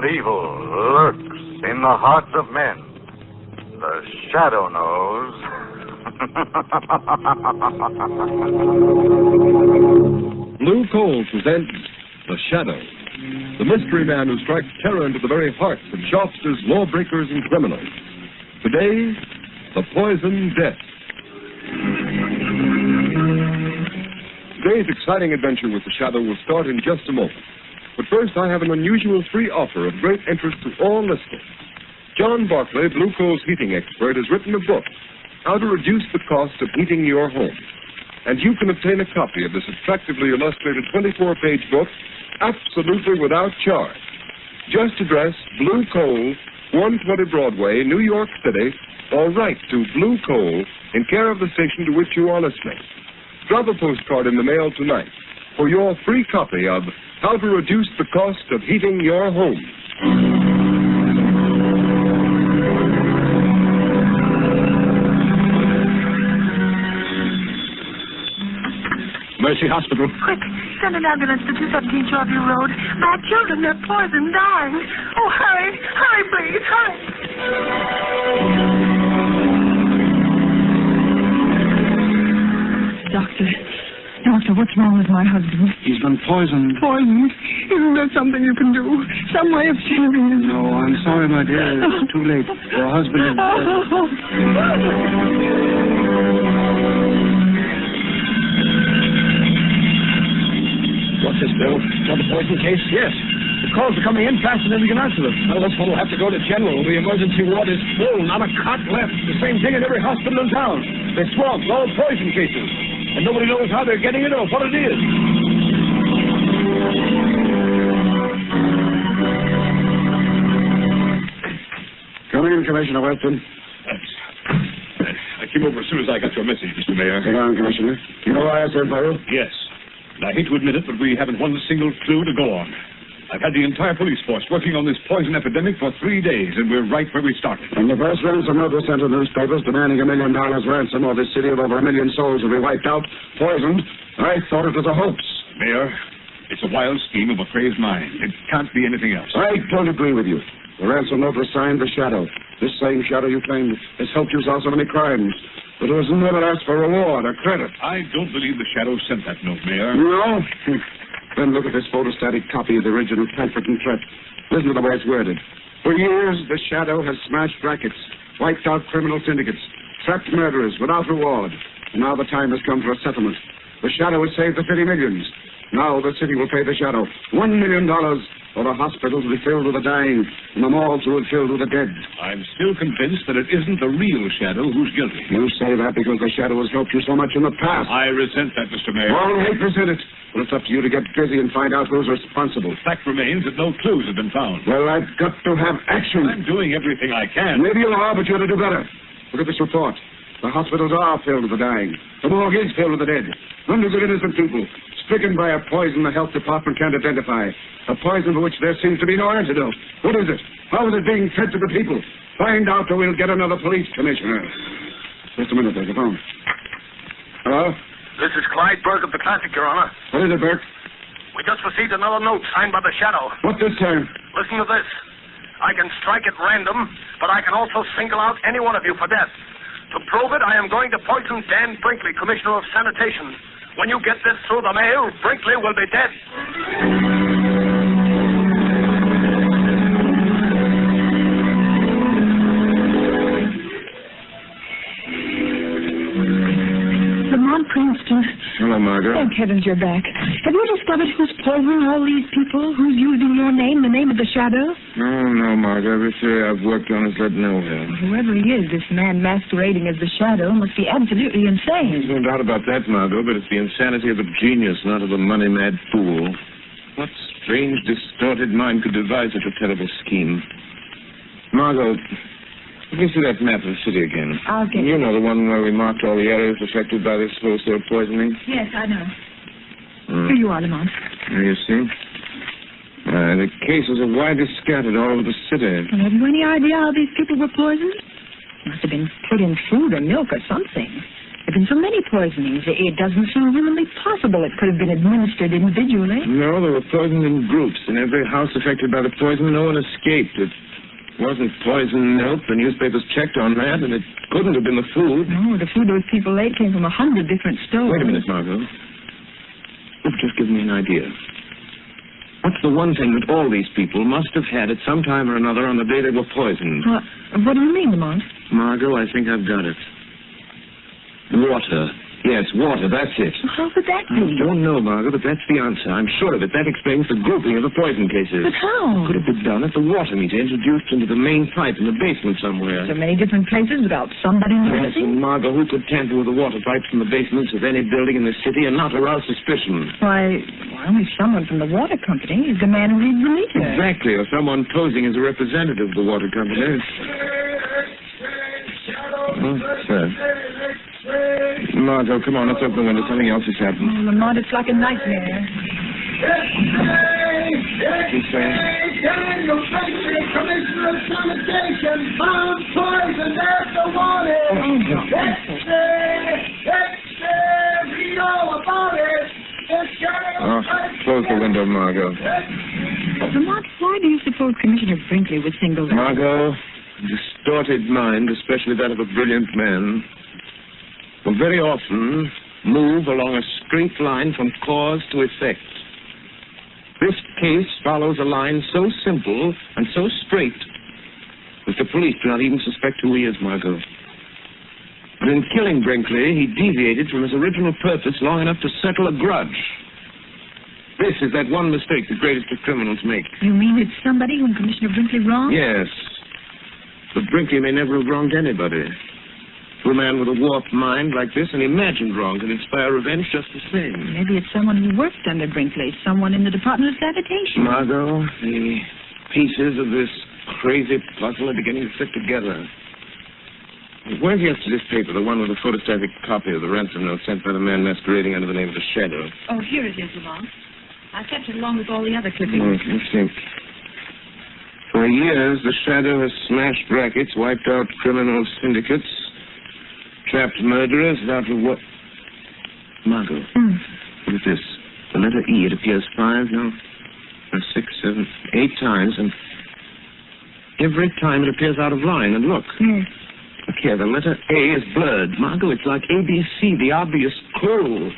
what evil lurks in the hearts of men, the Shadow knows. Blue Coal presents The Shadow, the mystery man who strikes terror into the very hearts of shopsters, lawbreakers, and criminals. Today, the poison death. Today's exciting adventure with The Shadow will start in just a moment. But first, I have an unusual free offer of great interest to all listeners. John Barclay, Blue Coal's heating expert, has written a book, How to Reduce the Cost of Heating Your Home. And you can obtain a copy of this attractively illustrated 24-page book absolutely without charge. Just address Blue Coal, 120 Broadway, New York City, or write to Blue Coal in care of the station to which you are listening. Drop a postcard in the mail tonight for your free copy of How to Reduce the Cost of Heating Your Home. Mercy Hospital. Quick, send an ambulance to 217 Shoreview Road. My children, they're poisoned, dying. Oh, hurry, hurry, please, hurry. Doctor, what's wrong with my husband? He's been poisoned. Poisoned? Isn't there something you can do? Some way of saving him? No, I'm sorry, my dear. It's too late. Your husband is dead. What's this, Bill? Got the poison case? Yes. The calls are coming in faster than we can answer them. Well, this one will have to go to General. The emergency ward is full. Not a cot left. The same thing in every hospital in town. They're swamped, all poison cases. And nobody knows how they're getting it or what it is. Come in, Commissioner Weston. Thanks. I came over as soon as I got your message, Mr. Mayor. Hang on, Commissioner. You know why I sent for you? Yes. And I hate to admit it, but we haven't one single clue to go on. I've had the entire police force working on this poison epidemic for 3 days, and we're right where we started. When the first ransom note was sent to newspapers demanding $1 million ransom, or this city of over 1 million souls will be wiped out, poisoned, I thought it was a hoax. Mayor, it's a wild scheme of a crazed mind. It can't be anything else. I don't agree with you. The ransom note was signed The Shadow. This same Shadow you claim has helped you solve so many crimes. But it was never asked for reward or credit. I don't believe the Shadow sent that note, Mayor. No? Then look at this photostatic copy of the original pamphlet and threat. Listen to the way it's worded. For years, the Shadow has smashed rackets, wiped out criminal syndicates, trapped murderers without reward. And now the time has come for a settlement. The Shadow has saved the city millions. Now the city will pay the Shadow $1 million, or the hospitals will be filled with the dying, and the morgues will be filled with the dead. I'm still convinced that it isn't the real Shadow who's guilty. You say that because the Shadow has helped you so much in the past. I resent that, Mr. Mayor. All right, resent it. Well, it's up to you to get busy and find out who's responsible. The fact remains that no clues have been found. Well, I've got to have action. I'm doing everything I can. Maybe you are, but you ought to do better. Look at this report. The hospitals are filled with the dying. The morgue is filled with the dead. Hundreds of innocent people stricken by a poison the health department can't identify. A poison for which there seems to be no antidote. What is it? How is it being fed to the people? Find out or we'll get another police commissioner. Just a minute, there's a phone. Hello? This is Clyde Burke of the Classic, Your Honor. What is it, Burke? We just received another note signed by the Shadow. What this time? Listen to this. I can strike at random, but I can also single out any one of you for death. To prove it, I am going to poison Dan Brinkley, Commissioner of Sanitation. When you get this through the mail, Brinkley will be dead. Lamont Princeton. Hello, Margaret. Thank heavens you're back. Have you discovered who's poisoning all these people? Who's using your name, the name of the Shadow? No, Margaret. Every theory I've worked on has led nowhere. Whoever he is, this man masquerading as the Shadow must be absolutely insane. There's no doubt about that, Margot, but it's the insanity of a genius, not of a money-mad fool. What strange, distorted mind could devise such a terrible scheme? Margot, let me see that map of the city again. I'll get You know the one where we marked all the areas affected by this wholesale poisoning? Yes, I know. Here you are, Lamont. There you see. The cases are widely scattered all over the city. Well, have you any idea how these people were poisoned? Must have been put in food or milk or something. have been so many poisonings. It doesn't seem humanly possible it could have been administered individually. No, they were poisoned in groups. In every house affected by the poison, no one escaped. It wasn't poison milk. The newspapers checked on that, and it couldn't have been the food. No, the food those people ate came from 100 different stores. Wait a minute, Margot. You've just given me an idea. What's the one thing that all these people must have had at some time or another on the day they were poisoned? What do you mean, Lamont? Margot, I think I've got it. Water. Yes, water, that's it. How could that be? I don't know, Margot, but that's the answer. I'm sure of it. That explains the grouping of the poison cases. But how? Could have been done at the water meter, introduced into the main pipe in the basement somewhere. So many different places without somebody Yes, noticing? and Margot, who could tamper with the water pipes from the basements of any building in the city and not arouse suspicion? Why, only someone from the water company is the man who reads the meter. Exactly, or someone posing as a representative of the water company. Oh, sir. Margot, come on, let's open the window. Something else has happened. Oh, Lamont, it's like a nightmare. What's he saying? Daniel Brinkley, Commissioner of Sanitation, found poison after water. We know about it. Oh, close the window, Margot. Lamont, why do you suppose Commissioner Brinkley would single that? Margot, a distorted mind, especially that of a brilliant man, will very often move along a straight line from cause to effect. This case follows a line so simple and so straight that the police do not even suspect who he is, Margot. But in killing Brinkley, he deviated from his original purpose long enough to settle a grudge. This is that one mistake the greatest of criminals make. You mean it's somebody whom Commissioner Brinkley wronged? Yes. But Brinkley may never have wronged anybody. To a man with a warped mind like this, an imagined wrong can inspire revenge just the same. Maybe it's someone who worked under Brinkley, someone in the Department of Sanitation. Margot, the pieces of this crazy puzzle are beginning to fit together. Where's yesterday's paper, the one with the photostatic copy of the ransom note sent by the man masquerading under the name of the Shadow? Oh, here it is, Lamont. I kept it along with all the other clippings. Let's see. For years, the Shadow has smashed rackets, wiped out criminal syndicates, trapped murderers without reward. Margot, look at this. The letter E, it appears 5, no, 6, 7, 8 times, and every time it appears out of line. And look. Look here, the letter A is blurred. Margot, it's like ABC, the obvious clue.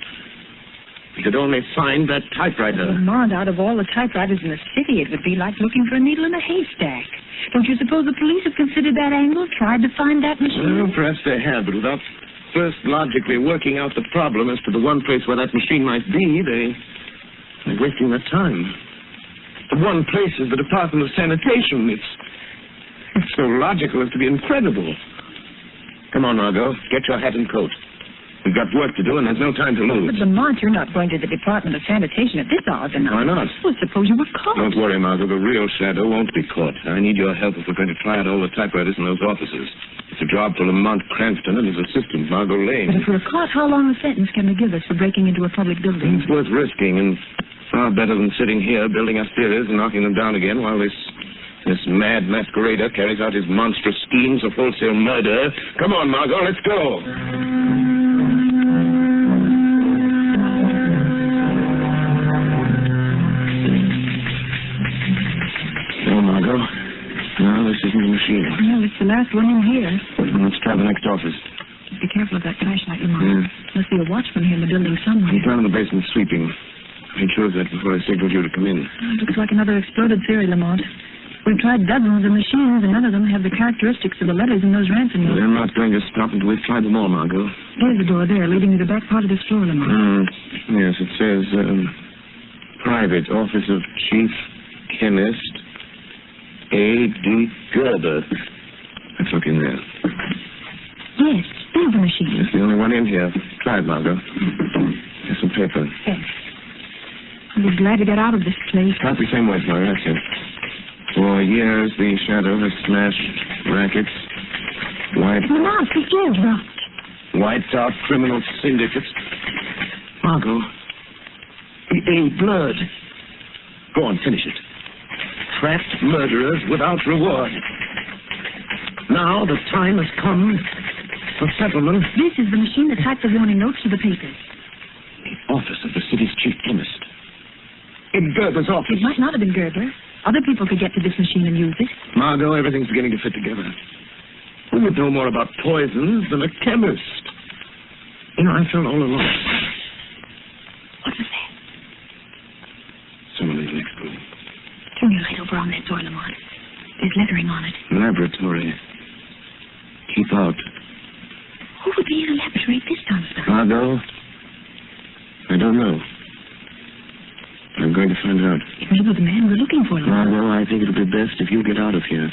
We could only find that typewriter. Lamont, out of all the typewriters in the city, it would be like looking for a needle in a haystack. Don't you suppose the police have considered that angle, tried to find that machine? Well, perhaps they have, but without first logically working out the problem as to the one place where that machine might be, they're wasting their time. The one place is the Department of Sanitation. It's so logical as to be incredible. Come on, Margot, get your hat and coat. We've got work to do, and there's no time to lose. But, Lamont, you're not going to the Department of Sanitation at this hour of the night. Why not? Well, suppose you were caught. Don't worry, Margot. The real Shadow won't be caught. I need your help if we're going to try out all the typewriters in those offices. It's a job for Lamont Cranston and his assistant, Margot Lane. But if we're caught, how long a sentence can they give us for breaking into a public building? It's worth risking, and far better than sitting here building up theories and knocking them down again while this mad masquerader carries out his monstrous schemes of wholesale murder. Come on, Margot, let's go. Margot. No, this isn't the machine. No, it's the last one in here. Let's try the next office. Be careful of that flashlight, Lamont. Must be a watchman here in the building somewhere. I'm down in the basement sweeping. Made sure of that before I signaled you to come in. Looks like another exploded theory, Lamont. We've tried dozens of machines, and none of them have the characteristics of the letters in those ransom notes. They're not going to stop until we've tried them all, Margot. There's the door there, leading to the back part of this floor, Lamont. Yes, it says, Private Office of Chief Chemist A.D. Gerber. Let's look in there. Yes, there's the machine. It's the only one in here. Try it, Margot. Here's some paper. Thanks. We're glad to get out of this place. Copy same way, Margot. That's it. For years, the Shadow has smashed rackets, Lamont, be careful. wiped out criminal syndicates. Margot, the A blurred. Go on, finish it. Trapped murderers without reward. Now the time has come for settlement. This is the machine that types the warning notes to the papers. The office of the city's chief chemist. In Gerber's office. It might not have been Gerber. Other people could get to this machine and use it. Margot, everything's beginning to fit together. Who would know more about poisons than a chemist? You know, I felt all alone. What was that? Someone in the next room. Turn your light over on that door, Lamont. There's lettering on it. Laboratory. Keep out. Who would be in a laboratory at this time of night? Margot? I don't know. I'm going to find out. It may be the man we're looking for, Lamont. Margot, I think it'll be best if you get out of here.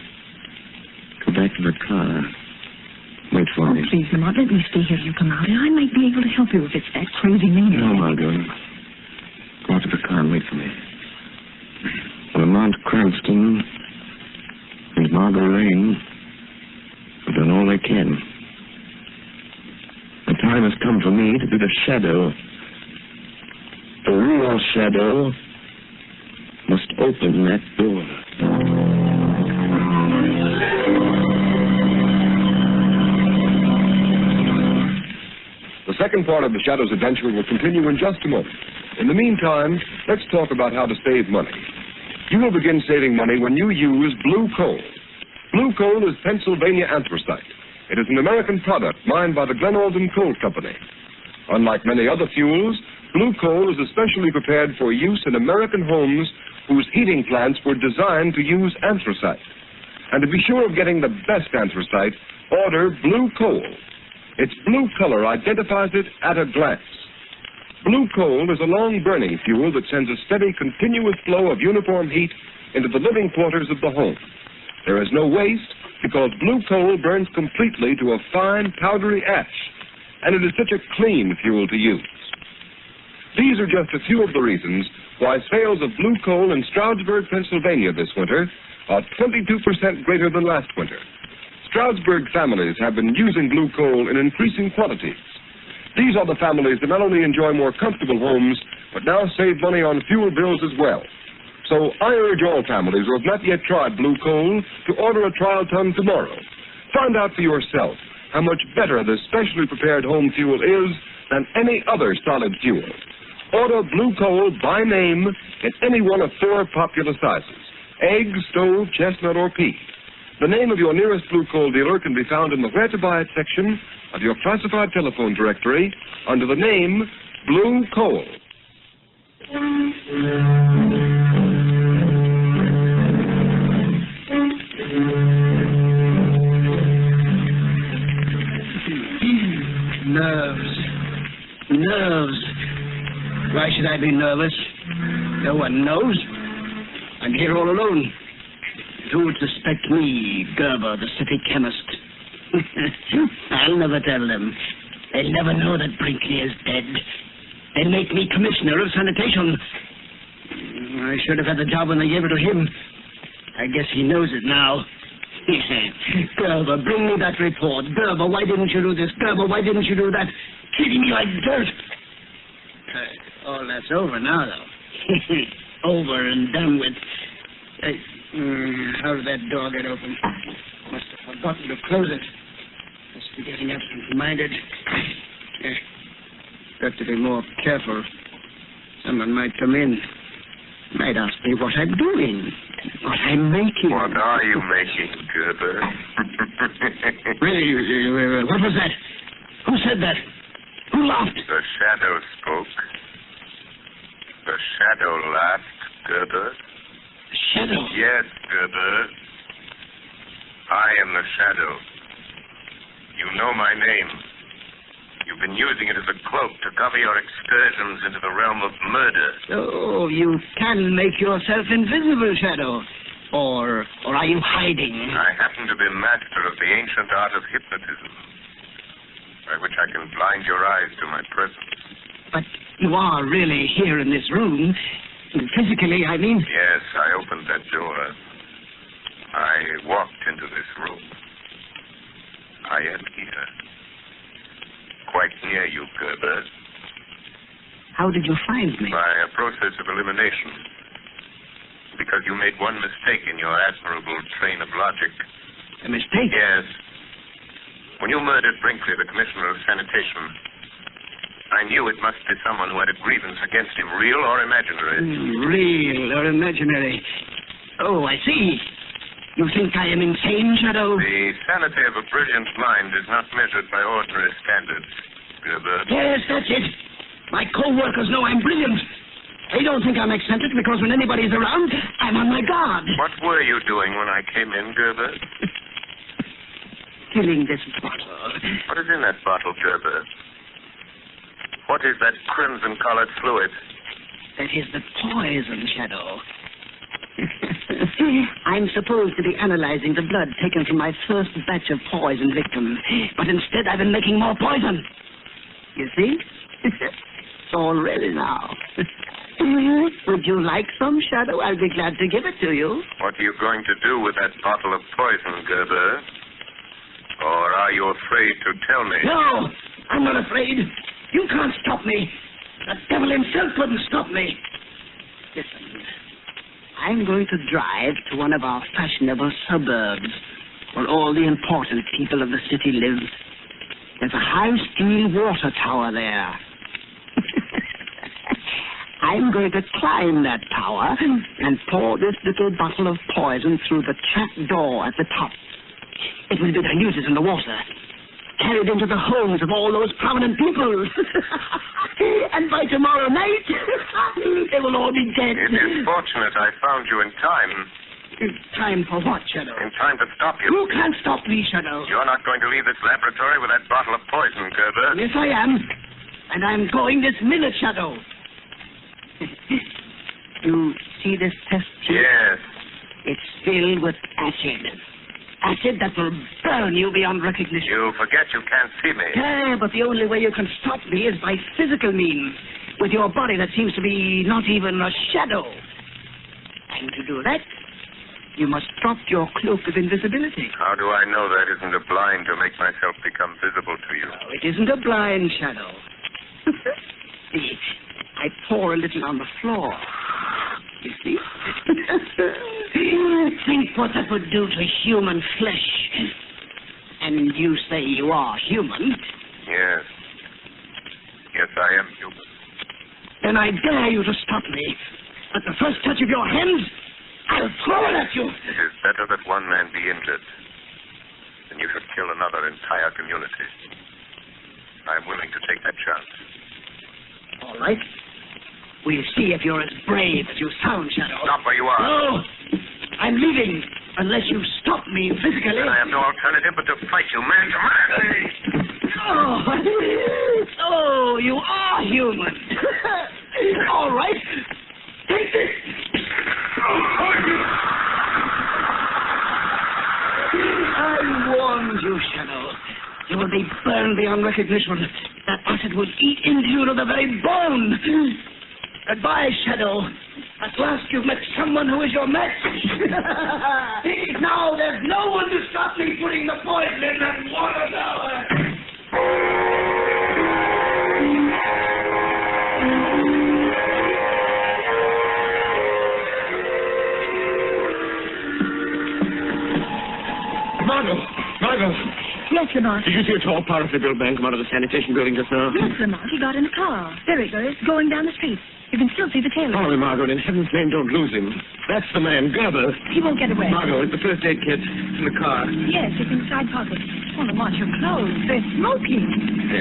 Go back to the car. Wait for me. Please, Lamont, let me stay here till you come out, and I might be able to help you if it's that crazy maniac. No, Margot. Go out to the car and wait for me. Lamont Cranston and Margot Lane have done all they can. The time has come for me to be the shadow. The real shadow must open that door. The second part of the Shadow's adventure will continue in just a moment. In the meantime, let's talk about how to save money. You will begin saving money when you use blue coal. Blue coal is Pennsylvania anthracite. It is an American product mined by the Glen Alden Coal Company. Unlike many other fuels, blue coal is especially prepared for use in American homes whose heating plants were designed to use anthracite. And to be sure of getting the best anthracite, order blue coal. Its blue color identifies it at a glance. Blue coal is a long-burning fuel that sends a steady, continuous flow of uniform heat into the living quarters of the home. There is no waste because blue coal burns completely to a fine, powdery ash, and it is such a clean fuel to use. These are just a few of the reasons why sales of blue coal in Stroudsburg, Pennsylvania this winter are 22% greater than last winter. Stroudsburg families have been using blue coal in increasing quantities. These are the families that not only enjoy more comfortable homes, but now save money on fuel bills as well. So I urge all families who have not yet tried blue coal to order a trial ton tomorrow. Find out for yourself how much better this specially prepared home fuel is than any other solid fuel. Order blue coal by name in any one of 4 popular sizes: egg, stove, chestnut, or pea. The name of your nearest blue coal dealer can be found in the Where to Buy It section of your classified telephone directory under the name Blue Coal. Nerves. Why should I be nervous? No one knows. I'm here all alone. Who would suspect me, Gerber, the city chemist? I'll never tell them. They'll never know that Brinkley is dead. They'll make me commissioner of sanitation. I should have had the job when they gave it to him. I guess he knows it now. Gerber, bring me that report. Gerber, why didn't you do this? Gerber, why didn't you do that? Treating me like dirt. All that's over now, though. Over and done with. How did that door get open? Must have forgotten to close it. Must be getting absent-minded. Got to be more careful. Someone might come in. Might ask me what I'm doing. What I'm making. What are you making, Gerber? Really? What was that? Who said that? Who laughed? The shadow spoke. The shadow laughed, Gerber. Shadow? Yes, Gerber. I am the shadow. You know my name. You've been using it as a cloak to cover your excursions into the realm of murder. Oh, you can make yourself invisible, Shadow. Or are you hiding? I happen to be master of the ancient art of hypnotism, by which I can blind your eyes to my presence. But you are really here in this room. Physically, I mean. Yes, I opened that door. I walked into this room. I am here. Quite near you, Gerber. How did you find me? By a process of elimination. Because you made one mistake in your admirable train of logic. A mistake? Yes. When you murdered Brinkley, the Commissioner of Sanitation, I knew it must be someone who had a grievance against him, real or imaginary. Real or imaginary? Oh, I see. You think I am insane, Shadow? The sanity of a brilliant mind is not measured by ordinary standards, Gerber. Yes, that's it. My co-workers know I'm brilliant. They don't think I'm eccentric because when anybody's around, I'm on my guard. What were you doing when I came in, Gerber? Filling this bottle. What is in that bottle, Gerber? What is that crimson-colored fluid? That is the poison, Shadow. I'm supposed to be analyzing the blood taken from my first batch of poison victims, but instead I've been making more poison. You see? It's all ready now. Would you like some, Shadow? I'll be glad to give it to you. What are you going to do with that bottle of poison, Gerber? Or are you afraid to tell me? No, I'm not afraid. You can't stop me. The devil himself couldn't stop me. Listen, I'm going to drive to one of our fashionable suburbs where all the important people of the city live. There's a high steel water tower there. I'm going to climb that tower and pour this little bottle of poison through the trap door at the top. It will be diluted in the water, carried into the homes of all those prominent people. And by tomorrow night, they will all be dead. It is fortunate I found you in time. Time for what, Shadow? In time to stop you. You can't stop me, Shadow. You're not going to leave this laboratory with that bottle of poison, Gerber. Yes, I am. And I'm going this minute, Shadow. You see this test tube? Yes. It's filled with acid. Acid that will burn you beyond recognition. You forget you can't see me. Yeah, but the only way you can stop me is by physical means, with your body that seems to be not even a shadow. And to do that, you must drop your cloak of invisibility. How do I know that isn't a blind to make myself become visible to you? No, it isn't a blind shadow. See, I pour a little on the floor. You see? Think what that would do to human flesh. And you say you are human. Yes. Yes, I am human. Then I dare you to stop me. At the first touch of your hands, I'll throw it at you. It is better that one man be injured than you should kill another entire community. I'm willing to take that chance. All right. We'll see if you're as brave as you sound, Shadow. Stop where you are. No! I'm leaving unless you stop me physically. Then I have no alternative but to fight you man to man. Oh, you are human. All right. Take this. I warned you, Shadow. You will be burned beyond recognition. That acid will eat into you to the very bone. Goodbye, Shadow. At last you've met someone who is your match. Now there's no one to stop me putting the poison in that water tower. Margot. Yes, Lamont. Did you see a tall, powerfully built man come out of the sanitation building just now? Yes, Lamont. He got in a car. There he goes, going down the street. You can still see the tail. Follow him, Margot. In heaven's name, don't lose him. That's the man, Gerber. He won't get away. Margot, it's the first aid kit. It's in the car. Yes, it's in the side pocket. Oh, Lamont, your clothes. They're smoking.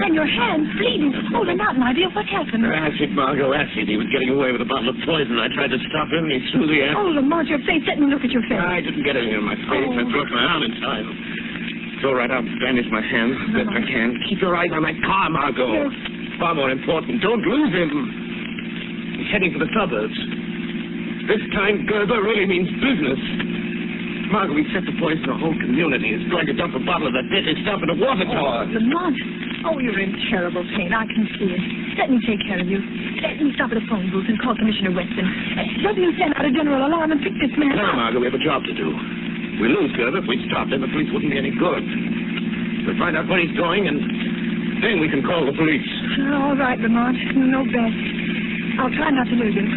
And your hands bleeding. Oh, they're not an idea of what's happened. Acid, Margot, acid. He was getting away with a bottle of poison. I tried to stop him, and he threw the acid. Oh, Lamont, your face. Let me look at your face. I didn't get anything on my face. I broke my arm in time. It's all right. I'll bandage my hands as best I can. Keep your eyes on that car, Margot. Yes. Far more important. Don't lose him. He's heading for the suburbs. This time, Gerber really means business. Margot, we set the poison to the whole community. It's going to dump a bottle of that deadly stuff in a water tower. Oh, Lamont. Oh, you're in terrible pain. I can see it. Let me take care of you. Let me stop at a phone booth and call Commissioner Weston. Let me send out a general alarm and pick this man No, up. Margot, we have a job to do. We lose Gerber. If we stop him, the police wouldn't be any good. We'll find out where he's going, and then we can call the police. All right, Lamont. You know best. I'll try not to lose him.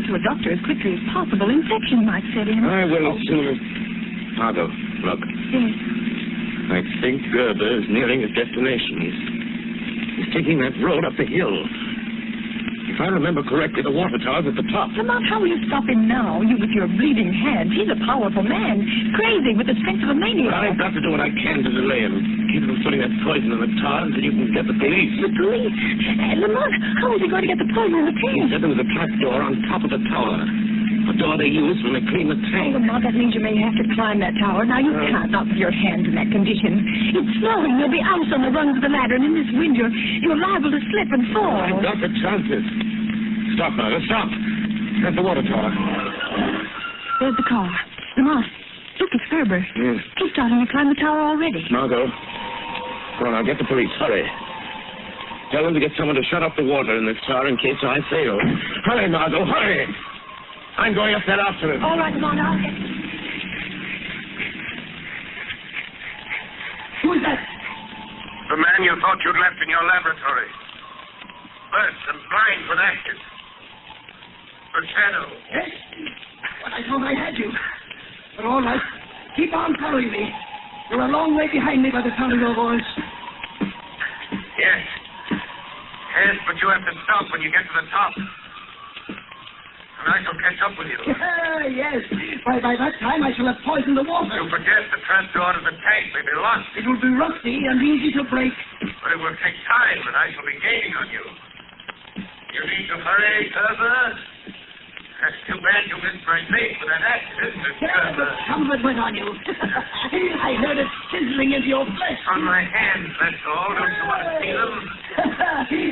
to a doctor as quickly as possible. Infection might set in. I will sooner. Margot, look. Yes. I think Gerber is nearing his destination. He's taking that road up the hill. If I remember correctly, the water tower's at the top. Lamont, how will you stop him now? You with your bleeding hands. He's a powerful man. Crazy with the strength of a maniac. I've got to do what I can to delay him. Keep him from putting that poison in the tar until you can get the police. The police? Lamont, how is he going to get the poison in the tank? He said there was a trap door on top of the tower. A door they use when they clean the tank. Oh, Lamont, that means you may have to climb that tower. Now, you can't not with your hands in that condition. It's snowing. You'll be out on the rungs of the ladder, and in this wind, you're liable to slip and fall. I've got the chances. Stop, Margaret, stop. At the water tower. There's the car. Lamont, look, it's Gerber. Yes. He's starting to climb the tower already. Margot, go on, I'll get the police. Hurry. Tell them to get someone to shut off the water in this car in case I fail. Hurry, Margot, hurry. I'm going up there after him. All right, Lamont, I'll get... Who is that? The man you thought you'd left in your laboratory. Burst and blind with ashes. The shadow. Yes? But I thought I had you. But all right. Keep on following me. You're a long way behind me by the sound of your voice. Yes. Yes, but you have to stop when you get to the top. And I shall catch up with you. Yes. By that time, I shall have poisoned the water. You forget the trapdoor to the tank may be locked. It will be rusty and easy to break. But it will take time, and I shall be gaining on you. You need to hurry, Gerber. That's too bad you missed my face with that axe, isn't it, Gerber? Some of it went on you. I heard it sizzling into your flesh. On my hands, that's all. Don't you want to see them?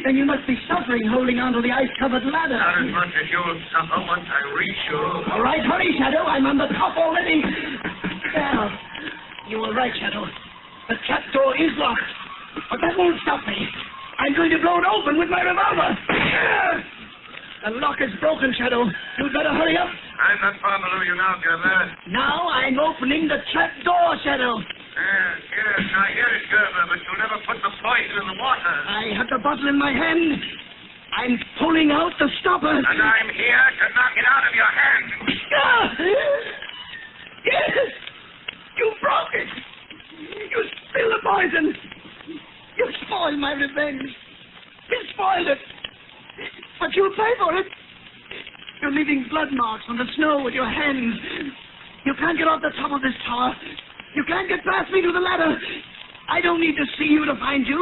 Then you must be suffering holding onto the ice-covered ladder. Not as much as you'll suffer once I reach you. All right, hurry, Shadow. I'm on the top already. Well, you were right, Shadow. The trapdoor is locked. But that won't stop me. I'm going to blow it open with my revolver. The lock is broken, Shadow. You'd better hurry up. I'm not far below you now, Gerber. Now I'm opening the trapdoor, Shadow. Yes, I hear it, Gerber, but you'll never put the poison in the water. I have the bottle in my hand. I'm pulling out the stopper. And I'm here to knock it out of your hand. Yes! You broke it. You spilled the poison. You spoiled my revenge. You spoiled it. But you'll pay for it. You're leaving blood marks on the snow with your hands. You can't get off the top of this tower. You can't get past me to the ladder. I don't need to see you to find you.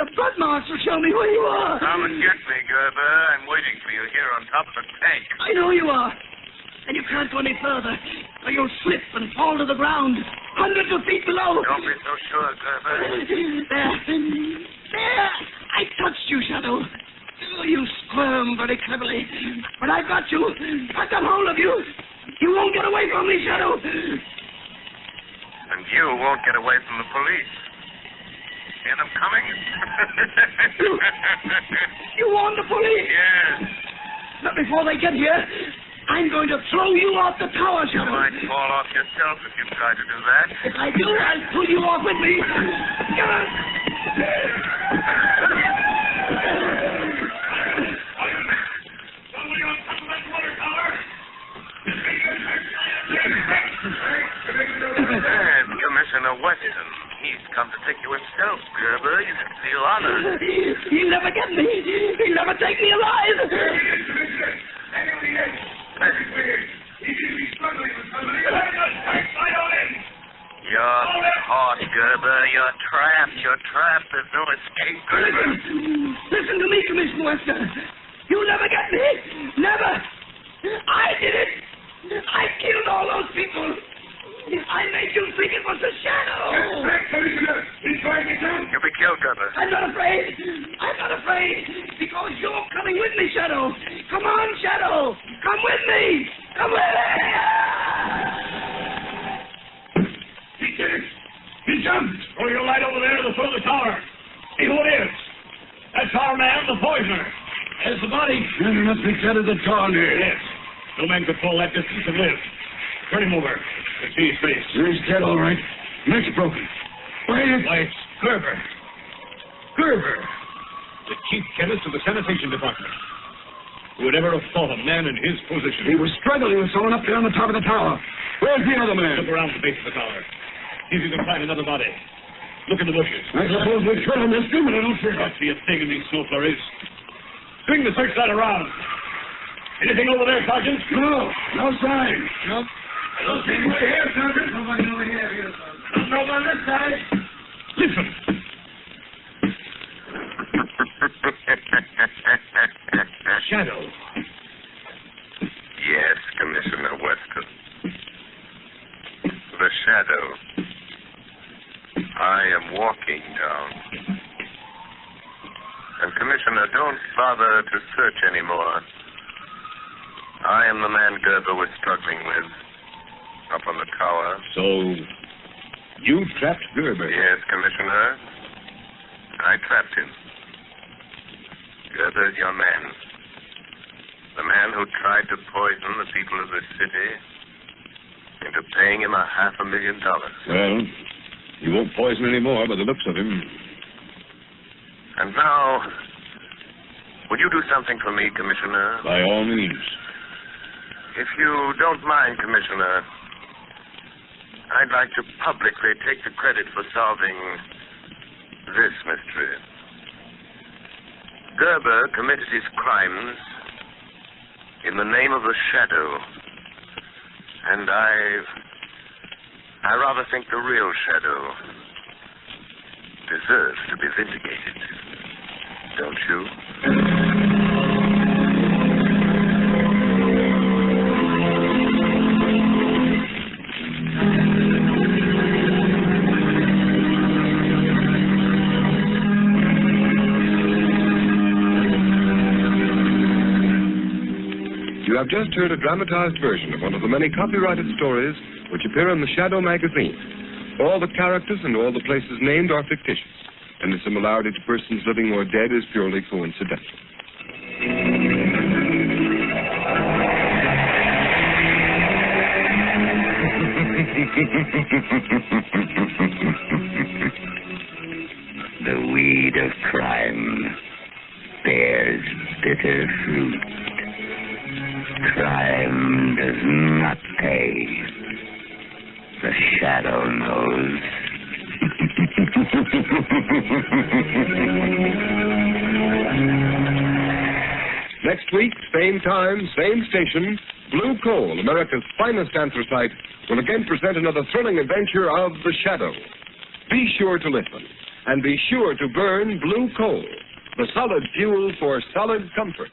The blood marks will show me where you are. Come and get me, Gerber. I'm waiting for you here on top of the tank. I know you are. And you can't go any further, or you'll slip and fall to the ground, hundreds of feet below. Don't be so sure, Gerber. There. I touched you, Shadow. Oh, you squirm very cleverly. But I've got you. I've got hold of you. You won't get away from me, Shadow. And you won't get away from the police. Hear them coming? You warned the police? Yes. But before they get here, I'm going to throw you off the tower, You Shadow. might fall off yourself if you try to do that. If I do, I'll pull you off with me. Somebody on top of that water tower. You're missing a Weston. He's come to take you himself, Gerber. You can feel honored. He'll never get me. He'll never take me alive. You're caught, Gerber. You're trapped. You're trapped. There's no escape, Gerber. Listen to me, Commissioner Webster. You'll never get me. Never. I did it. I killed all those people. I made you think it was the shadow. You'll be killed, Gerber. I'm not afraid. I'm not afraid. Because you're coming with me, Shadow. Come on, Shadow. Come with me. Come with me. He did it. He jumped. Throw your light over there to the foot of the tower. See who it is. That's our man, the poisoner. There's the body. It must be dead as a tornado. Yes. No man could fall that distance and live. Turn him over. Let's see his face. He's dead, all right. Neck's broken. Why, it's Gerber. Gerber. The chief chemist of the sanitation department. Who would ever have thought a man in his position? He was struggling with someone up there on the top of the tower. Where's the other man? Look around the base of the tower. See if you can find another body. Look in the bushes. I suppose we could on this thing, but I don't see Can't see a thing in these snow flurries. Swing the searchlight around. Anything over there, Sergeant? No sign. Nope. Nothing over here, Sergeant. Nobody over here. Nothing over on this side. Listen. Shadow. Yes, Commissioner Weston. The shadow. I am walking down. And, Commissioner, don't bother to search anymore. I am the man Gerber was struggling with up on the tower. So, you trapped Gerber? Yes, Commissioner. I trapped him. Gerber's your man. The man who tried to poison the people of this city into paying him $500,000. Well, he won't poison any more by the looks of him. And now, would you do something for me, Commissioner? By all means. If you don't mind, Commissioner, I'd like to publicly take the credit for solving this mystery. Gerber committed his crimes in the name of the shadow. And I rather think the real shadow deserves to be vindicated. Don't you? You have just heard a dramatized version of one of the many copyrighted stories which appear in the Shadow magazine. All the characters and all the places named are fictitious, and the similarity to persons living or dead is purely coincidental. The weed of crime bears bitter fruit. Crime does not pay. The shadow knows. Next week, same time, same station, Blue Coal, America's finest anthracite, will again present another thrilling adventure of The Shadow. Be sure to listen, and be sure to burn Blue Coal, the solid fuel for solid comfort.